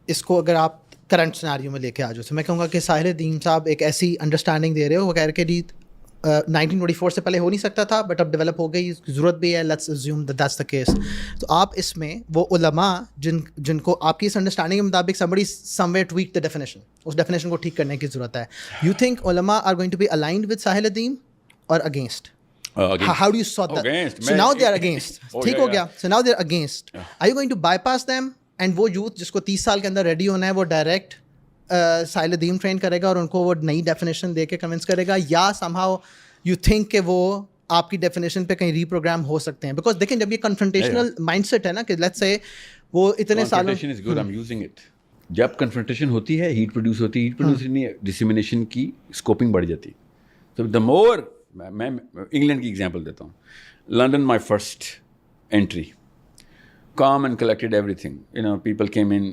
اس کو اگر آپ کرنٹ سناریو میں لے کے آ جاؤ، میں کہوں گا کہ ساحل الدین صاحب ایک ایسی انڈرسٹینڈنگ دے رہے ہو، وہ کہہ رہے کہ جی 1924 سے پہلے ہو نہیں سکتا تھا بٹ اب ڈیولپ ہو گئی، ضرورت بھی ہے، let's assume that's the case. تو آپ اس میں وہ علماء جن کو آپ کی اس انڈرسٹینڈنگ کے مطابق somebody somewhere tweak the definition، اس ڈیفینیشن کو ٹھیک کرنے کی ضرورت ہے. You think علماء are going to be aligned with Sahil Uddin or against? How do you sort that? So now they are against. ٹھیک ہو گیا. So now they are against. Are you going to bypass them and وہ youth جس کو 30 سال کے اندر ready ہونا ہے وہ ڈائریکٹ ساحل الدین ٹرین کرے گا اور ان کو وہ نئی ڈیفینیشن دے کے کنونس کرے گا، یا somehow you think کہ وہ آپ کی ڈیفینیشن پہ کہیں ری پروگرام ہو سکتے ہیں؟ بیکاز دیکھیں جب یہ کنفرنٹیشنل مائنڈ سیٹ ہے نا کہ لیٹس سے وہ اتنے سالوں جب کنفرنٹیشن ہوتی ہے ہیٹ پروڈیوس ہوتی ہے، ہیٹ پروڈیوس نہیں ڈسیمینیشن کی اسکوپنگ بڑھ جاتی ہے. تو دا مور میں انگلینڈ کی ایگزامپل دیتا ہوں. London my first entry, calm and collected everything. People came in,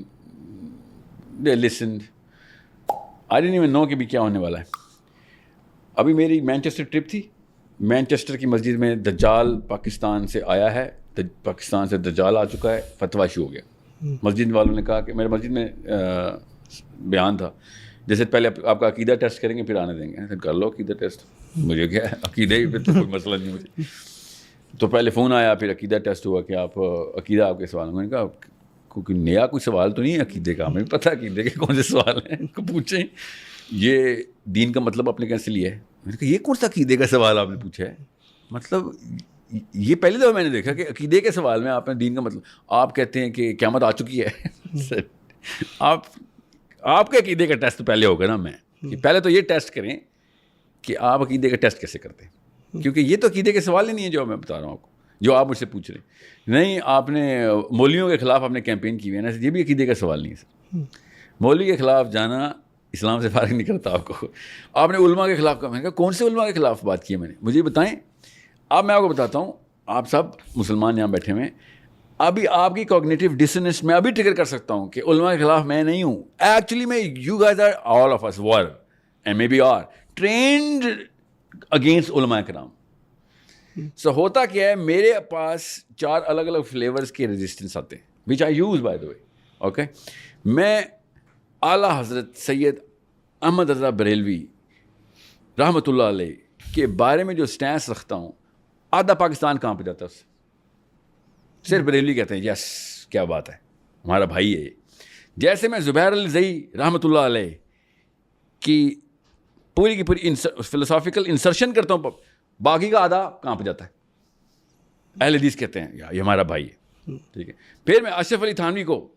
they listened. I didn't even know کہ بھی کیا ہونے والا ہے. ابھی میری مینچسٹر ٹرپ تھی. مینچسٹر کی مسجد میں دجال پاکستان سے آیا ہے، پاکستان سے دجال آ چکا ہے، فتویٰ ایشو ہو گیا. مسجد والوں نے کہا کہ میرے مسجد میں بیان تھا جیسے پہلے آپ کا عقیدہ ٹیسٹ کریں گے پھر آنے دیں گے. کر لو عقیدہ ٹیسٹ، مجھے کیا ہے عقیدہ ہی، پھر تو کوئی مسئلہ نہیں مجھے. تو پہلے فون آیا، پھر عقیدہ ٹیسٹ ہوا کہ آپ عقیدہ آپ کے سوال. میں نے کہا کیونکہ نیا کوئی سوال تو نہیں ہے عقیدے کا، ہمیں پتہ عقیدے کے کون سے سوال ہیں پوچھیں، یہ دین کا مطلب آپ نے کیسے لیا ہے؟ میں نے کہا یہ کون سا عقیدے کا سوال آپ نے پوچھا ہے؟ مطلب یہ پہلی دفعہ میں نے دیکھا کہ عقیدے کے سوال میں آپ نے دین کا مطلب، آپ کہتے ہیں کہ قیامت آ چکی ہے. آپ کے عقیدے کا ٹیسٹ پہلے ہوگا نا. میں کہ پہلے تو یہ ٹیسٹ کریں کہ آپ عقیدے کا ٹیسٹ کیسے کرتے ہیں، کیونکہ یہ تو عقیدے کے سوال ہی نہیں ہے جو میں بتا رہا ہوں آپ کو، جو آپ مجھ سے پوچھ رہے ہیں. نہیں، آپ نے مولویوں کے خلاف آپ نے کیمپین کی ہوئی ہے نا، یہ بھی عقیدے کا سوال نہیں ہے سر. مولوی کے خلاف جانا اسلام سے فارغ نہیں کرتا آپ کو. آپ نے علماء کے خلاف کہا. میں نے کہا کون سے علماء کے خلاف بات کی ہے میں نے، مجھے بتائیں. اب میں آپ کو بتاتا ہوں، آپ سب مسلمان یہاں بیٹھے ہوئے ہیں، ابھی آپ کی کوگنیٹو ڈسنس میں ابھی ٹریگر کر سکتا ہوں کہ علماء کے خلاف میں نہیں ہوں. ایکچولی میں you guys are all of us were and may be are trained against علماء کرام. سو ہوتا کیا ہے، میرے پاس 4 الگ الگ فلیورز کے ریزسٹنس آتے ہیں which I use by the way. Okay, میں اعلیٰ حضرت سید احمد رضا بریلوی رحمۃ اللہ علیہ کے بارے میں جو سٹینس رکھتا ہوں، آدھا پاکستان کہاں پہ جاتا ہے اس سے. صرف بریلوی کہتے ہیں یس کیا بات ہے، ہمارا بھائی ہے. جیسے میں زبیر الزئی رحمۃ اللہ علیہ کی پوری کی پوری فلسافیکل انسرشن کرتا ہوں، باقی کا آدھا کہاں پہ جاتا ہے. اہل حدیث کہتے ہیں یہ ہمارا بھائی ہے. ٹھیک ہے، پھر میں اشرف علی تھانوی کو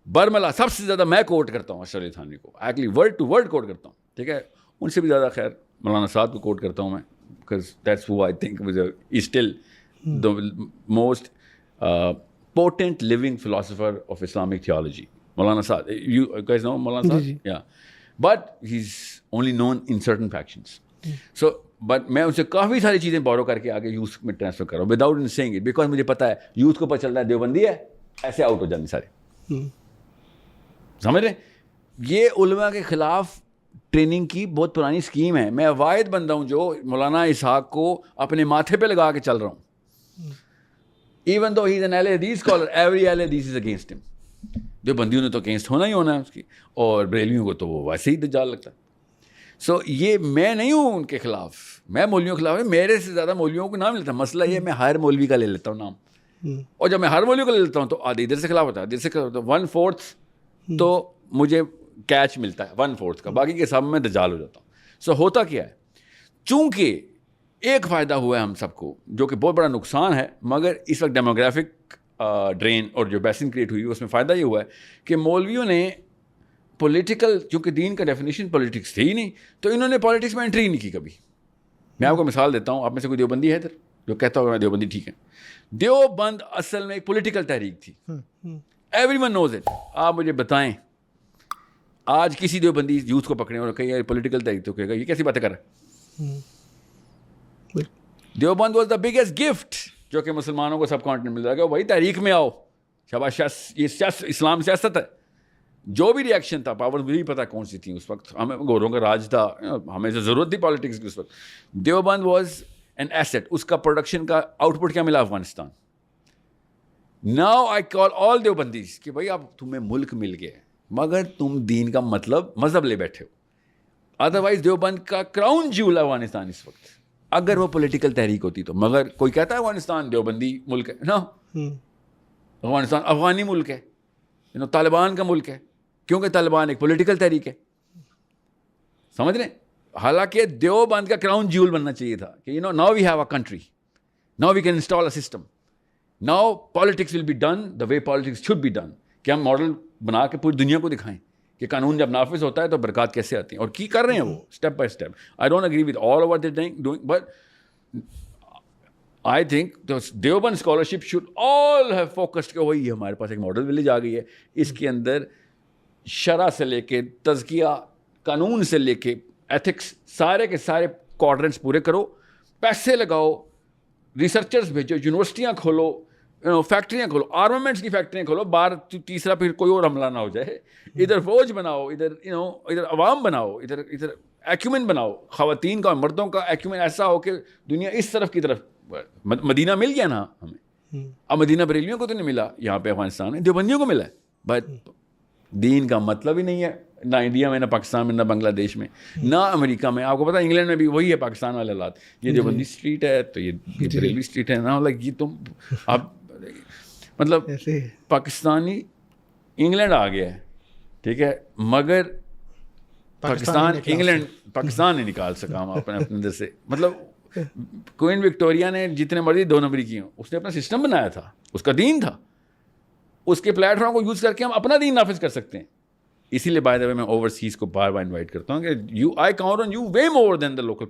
برملا سب سے زیادہ میں کوٹ کرتا ہوں. اشرف علی تھانوی کو ایکچولی ورڈ ٹو ورڈ کوٹ کرتا ہوں. ٹھیک ہے، ان سے بھی زیادہ خیر مولانا سعد کو کوٹ کرتا ہوں میں، because that's who I think is still the most potent living philosopher of Islamic theology. Maulana Saad, you guys know Maulana Saad? Yeah, but he's only known in certain factions. So but میں ان سے کافی ساری چیزیں borrow کر کے آگے youth میں transfer کر رہا ہوں without in seeing it, because مجھے پتا ہے یوتھ کو پتہ چلتا ہے دیوبندی ہے ایسے آؤٹ ہو جانے سارے. سمجھ رہے؟ یہ علماء کے خلاف ٹریننگ کی بہت پرانی اسکیم ہے. میں واحد بندہ ہوں جو مولانا اسحاق کو اپنے ماتھے پہ لگا کے چل رہا ہوں. Even though he is an اہل حدیث اسکالر، ایوری اہل حدیث از اگینسٹ ہم. جو بندیوں نے تو اگینسٹ ہونا ہی ہونا ہے اس کی، اور بریلویوں کو تو وہ ویسے ہی دجال لگتا ہے. سو یہ میں نہیں ہوں ان کے خلاف، میں مولویوں کے خلاف ہے. میرے سے زیادہ مولویوں کو نام لیتا. مسئلہ یہ میں ہر مولوی کا لے لیتا ہوں نام، اور جب میں ہر مولوی کا لے لیتا ہوں تو آدھے ادھر سے خلاف ہوتا ہے، ادھر سے خلاف ہوتا ہے. 1/4 تو مجھے کیچ ملتا ہے 1/4 کا، باقی کے سب میں دجال ہو جاتا ہوں. سو ہوتا کیا ہے، چونکہ ایک فائدہ ہوا ہے ہم سب کو جو کہ بہت بڑا نقصان ہے، مگر اس وقت ڈیموگرافک ڈرین اور جو بیسن کریٹ ہوئی اس میں فائدہ یہ ہوا ہے کہ مولویوں نے پولیٹیکل، چونکہ دین کا ڈیفینیشن پولیٹکس تھی ہی نہیں، تو انہوں نے پالیٹکس میں انٹری نہیں کی کبھی. میں آپ کو مثال دیتا ہوں، آپ میں سے کوئی دیوبندی ہے ادھر جو کہتا ہوگا میں دیوبندی؟ ٹھیک ہے، دیوبند اصل میں ایک پولیٹیکل تحریک تھی. Every one knows it. آپ مجھے بتائیں آج کسی دیوبندی یوتھ کو پکڑیں اور کہیں پولیٹیکل تحریک، تو کہے گا یہ کیسی باتیں کر رہا ہے. Deoband was the biggest gift جو کہ مسلمانوں کو سب کانٹیننٹ مل رہا ہے کہ وہی تحریک میں آؤ، شاباش، یہ اسلام سیاست ہے. جو بھی ریئیکشن تھا، پاور مجھے نہیں پتا کون سی تھی اس وقت، ہمیں گوروں کا راج تھا، ہمیں سے ضرورت تھی پالیٹکس کی اس وقت. Deoband was an east. اس کا پروڈکشن کا آؤٹ پٹ کیا ملا؟ افغانستان. ناؤ آئی کال آل دیوبندیز کہ بھائی اب تمہیں ملک مل گیا ہے، مگر تم دین کا مطلب مذہب لے بیٹھے ہو. ادروائز دیوبند کا کراؤن جیول ہے افغانستان اس وقت, اگر وہ پولیٹیکل تحریک ہوتی تو. مگر کوئی کہتا ہے افغانستان دیوبندی ملک ہے؟ نا, افغانستان افغانی ملک ہے, طالبان کا ملک ہے, کیونکہ طالبان ایک پولیٹیکل تحریک ہے. سمجھ رہے ہیں؟ حالانکہ دیوبند کا کراؤن جیول بننا چاہیے تھا کہ now we have a country, now we can install a system, now politics will be done the way politics should be done, کہ ہم ماڈل بنا کے پوری دنیا کو دکھائیں کہ قانون جب نافذ ہوتا ہے تو برکات کیسے آتی ہیں, اور کی کر رہے ہیں وہ step by step. I don't agree with all over doing, but I think Deoband scholarship should all have focused کہ وہی ہمارے پاس ایک ماڈل ولیج آ گئی ہے, اس کے اندر شرع سے لے کے تزکیہ, قانون سے لے کے ایتھکس, سارے کے سارے کوڈرنٹس پورے کرو, پیسے لگاؤ, ریسرچرز بھیجو, یونیورسٹیاں کھولو, فیکٹریاں کھولو, آرمامنٹس کی فیکٹریاں کھولو, باہر تیسرا پھر کوئی اور حملہ نہ ہو جائے. ادھر فوج بناؤ, ادھر عوام بناؤ, ادھر ایکومن بناؤ, خواتین کا مردوں کا ایکومن ایسا ہو کہ دنیا اس طرف کی طرف. مدینہ مل گیا نا ہمیں, اب مدینہ بریلیوں کو تو نہیں ملا یہاں پہ افغانستان میں, دیوبندیوں کو ملا ہے. بٹ دین کا مطلب ہی نہیں ہے, نہ انڈیا میں, نہ پاکستان میں, نہ بنگلہ دیش میں, نہ امریکہ میں. آپ کو پتا انگلینڈ میں بھی وہی ہے پاکستان والے حالات, یہ دیوبندی اسٹریٹ ہے تو یہ بریلوی اسٹریٹ ہے نا. لائک یہ تم اب مطلب پاکستانی انگلینڈ آ گیا ہے, ٹھیک ہے, مگر پاکستان انگلینڈ پاکستان نہیں نکال سکا ہم اپنے اندر سے. مطلب کوئن وکٹوریا نے جتنے مرضی 2 نمبری کی ہوں, اس نے اپنا سسٹم بنایا تھا, اس کا دین تھا, اس کے پلیٹ فارم کو یوز کر کے ہم اپنا دین نافذ کر سکتے ہیں. اسی لیے بائی دا وے میں اوورسیز کو بار بار انوائٹ کرتا ہوں کہ I count on you way more than the local